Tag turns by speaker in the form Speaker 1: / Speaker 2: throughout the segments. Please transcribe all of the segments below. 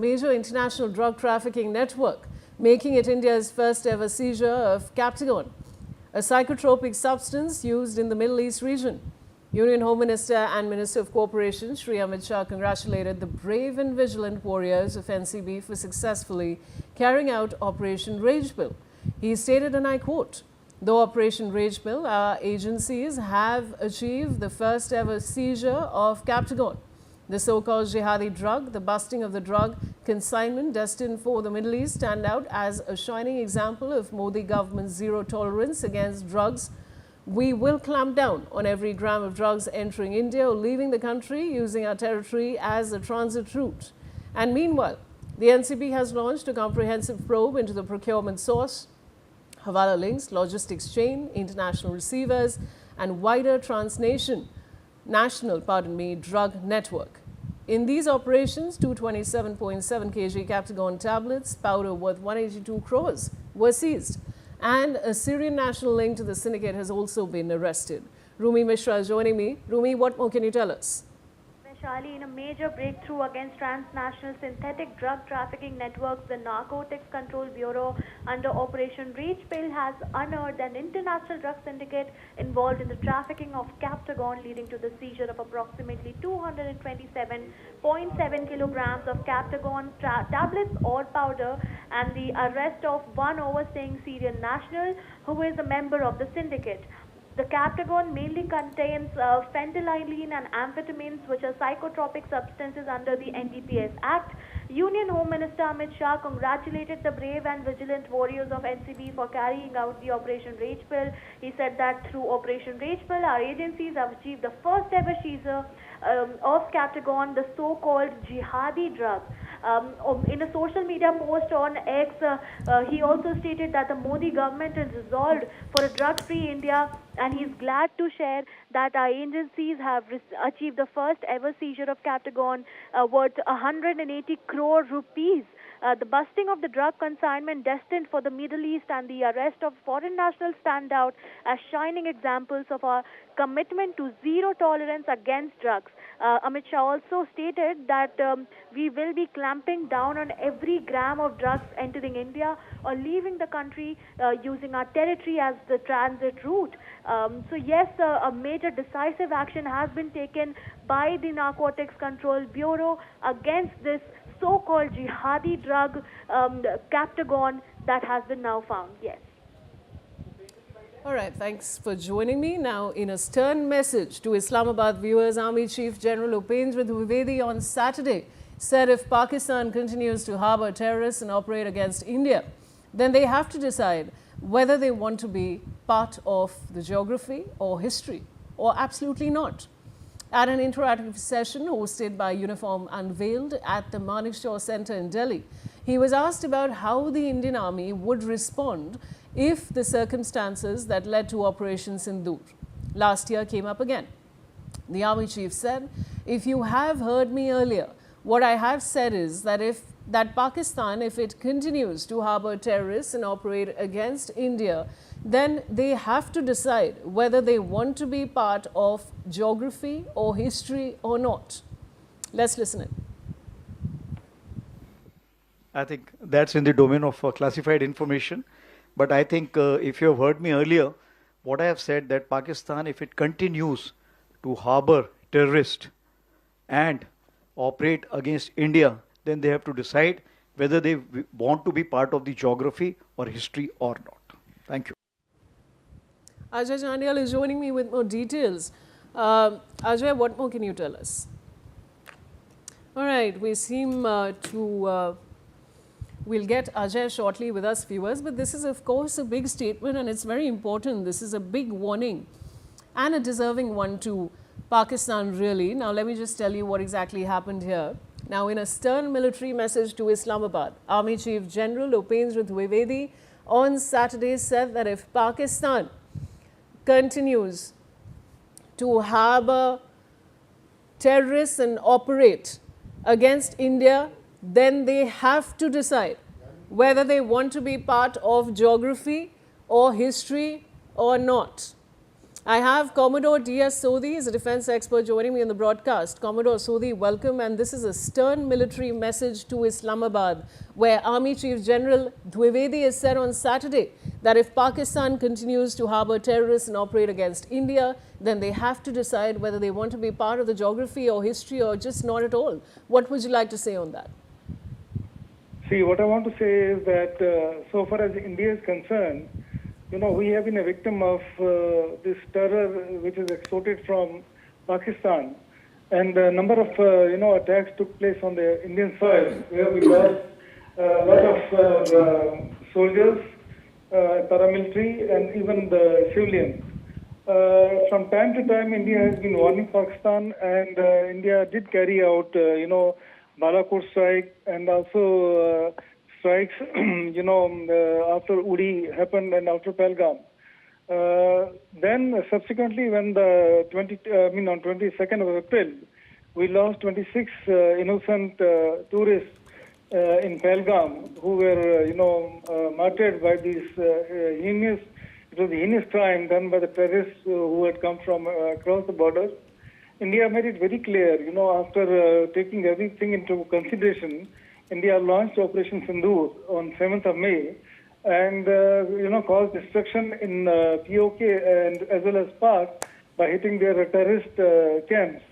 Speaker 1: Major international drug trafficking network, making it India's first ever seizure of Captagon, a psychotropic substance used in the Middle East region. Union Home Minister and Minister of Cooperation, Shri Amit Shah, congratulated the brave and vigilant warriors of NCB for successfully carrying out Operation Rage Bill. He stated, and I quote, "Though Operation Rage Bill, our agencies have achieved the first ever seizure of Captagon, the so-called jihadi drug. The busting of the drug consignment destined for the Middle East stand out as a shining example of Modi government's zero tolerance against drugs. We will clamp down on every gram of drugs entering India or leaving the country using our territory as a transit route." And meanwhile, the NCB has launched a comprehensive probe into the procurement source, Hawala links, logistics chain, international receivers, and wider national drug network. In these operations, 227.7 kg Captagon tablets, powder worth 182 crores, were seized. And a Syrian national link to the syndicate has also been arrested. Rumi Mishra is joining me. Rumi, what more can you tell us?
Speaker 2: Shali, in a major breakthrough against transnational synthetic drug trafficking networks, the Narcotics Control Bureau under Operation Reach Bill has unearthed an international drug syndicate involved in the trafficking of Captagon, leading to the seizure of approximately 227.7 kilograms of Captagon tablets or powder and the arrest of one overstaying Syrian national who is a member of the syndicate. The Captagon mainly contains phenylalanine and amphetamines, which are psychotropic substances under the NDPS Act. Union Home Minister Amit Shah congratulated the brave and vigilant warriors of NCB for carrying out the Operation Rage Bill. He said that through Operation Rage Bill, our agencies have achieved the first ever seizure of Captagon, the so-called jihadi drug. In a social media post on X, he also stated that the Modi government is resolved for a drug-free India, and he's glad to share that our agencies have achieved the first ever seizure of Captagon worth 180 crore rupees. The busting of the drug consignment destined for the Middle East and the arrest of foreign nationals stand out as shining examples of our commitment to zero tolerance against drugs. Amit Shah also stated that we will be clamping down on every gram of drugs entering India or leaving the country using our territory as the transit route. So yes, a major decisive action has been taken by the Narcotics Control Bureau against this so-called jihadi drug, Captagon, that has been now found. Yes.
Speaker 1: All right, thanks for joining me. Now, in a stern message to Islamabad viewers, Army Chief General Upendra Dwivedi on Saturday said if Pakistan continues to harbour terrorists and operate against India, then they have to decide whether they want to be part of the geography or history, or absolutely not. At an interactive session hosted by Uniform Unveiled at the Manekshaw Centre in Delhi, he was asked about how the Indian Army would respond if the circumstances that led to Operation Sindoor last year came up again. The Army Chief said, "If you have heard me earlier, what I have said is that Pakistan, if it continues to harbour terrorists and operate against India, then they have to decide whether they want to be part of geography or history or not." Let's listen in.
Speaker 3: I think that's in the domain of classified information. But I think if you have heard me earlier, what I have said that Pakistan, if it continues to harbour terrorists and operate against India, then they have to decide whether they want to be part of the geography or history or not. Thank you.
Speaker 1: Ajay Jandial is joining me with more details. Ajay, what more can you tell us? All right, we seem we'll get Ajay shortly with us, viewers, but this is, of course, a big statement and it's very important. This is a big warning and a deserving one to Pakistan, really. Now, let me just tell you what exactly happened here. Now, in a stern military message to Islamabad, Army Chief General Upendra Dwivedi on Saturday said that if Pakistan continues to harbour terrorists and operate against India, then they have to decide whether they want to be part of geography or history or not. I have Commodore D.S. Sodhi, is a defense expert, joining me on the broadcast. Commodore Sodhi, welcome. And this is a stern military message to Islamabad, where Army Chief General Dwivedi has said on Saturday that if Pakistan continues to harbour terrorists and operate against India, then they have to decide whether they want to be part of the geography or history or just not at all. What would you like to say on that?
Speaker 4: See, what I want to say is that so far as India is concerned, we have been a victim of this terror which is extorted from Pakistan. And a number of, attacks took place on the Indian soil where we lost a lot of soldiers, paramilitary, and even the civilians. From time to time, India has been warning Pakistan, and India did carry out, Balakot strike and also strikes, after Uri happened and after Pahalgam. Then subsequently, when on 22nd of April, we lost 26 innocent tourists in Pahalgam who were, martyred by these heinous. It was a heinous crime done by the terrorists who had come from across the border. India made it very clear, after taking everything into consideration, India launched Operation Sindoor on 7th of May and, caused destruction in POK and as well as Pak by hitting their terrorist camps.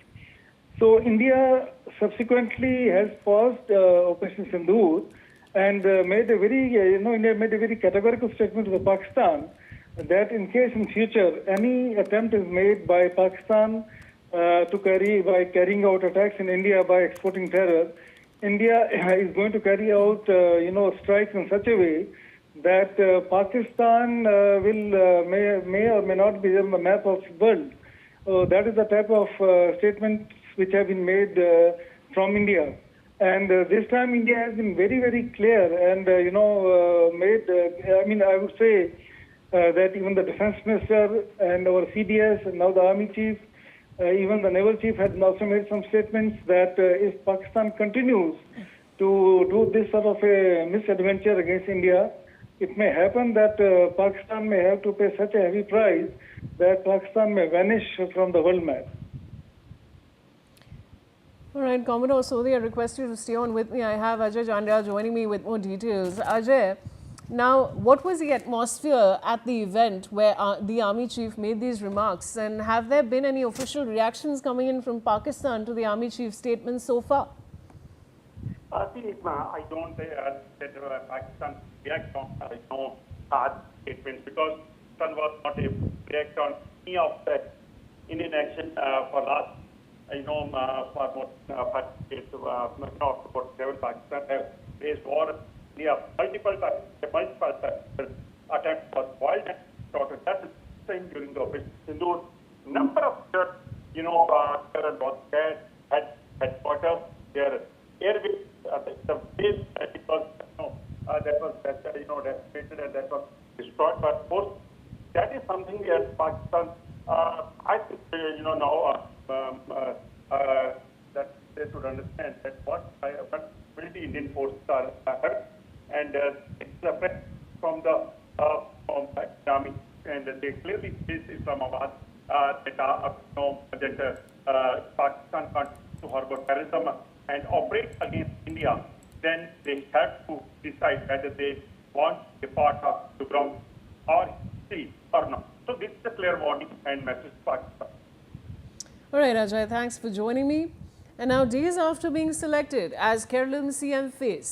Speaker 4: So India subsequently has paused Operation Sindoor and made a very, India made a very categorical statement to the Pakistan that in case in future any attempt is made by Pakistan by carrying out attacks in India by exporting terror, India is going to carry out, strikes in such a way that Pakistan may or may not be on the map of the world. That is the type of statements which have been made from India. And this time India has been very, very clear and, I would say that even the defense minister and our CDS and now the army chief, even the naval chief had also made some statements that if Pakistan continues to do this sort of a misadventure against India, it may happen that Pakistan may have to pay such a heavy price that Pakistan may vanish from the world map.
Speaker 1: All right, Commodore Sodhi, I request you to stay on with me. I have Ajay Jandya joining me with more details. Ajay, now, what was the atmosphere at the event where the army chief made these remarks, and have there been any official reactions coming in from Pakistan to the army chief's statement so far?
Speaker 5: I don't that Pakistan react on statements because Pakistan was not able to react on any of that Indian action for last, for about 5 days, about 7 Pakistan have faced war. Multiple attempts for wild and shorter. That's the same during the Operation Sindoor. Number of terror was had headquarters, their airways, the base it was decimated and that was destroyed. But of course, that is something that Pakistan, I think, that they should understand that what ability Indian forces are having. And it's a threat from the army, and they clearly face Islamabad that Pakistan can't to harbor terrorism and operate against India. Then they have to decide whether they want a part of the ground or sea or not. So this is a clear warning and message to Pakistan.
Speaker 1: All right, Ajay, thanks for joining me. And now, days after being selected as Kerala's CM face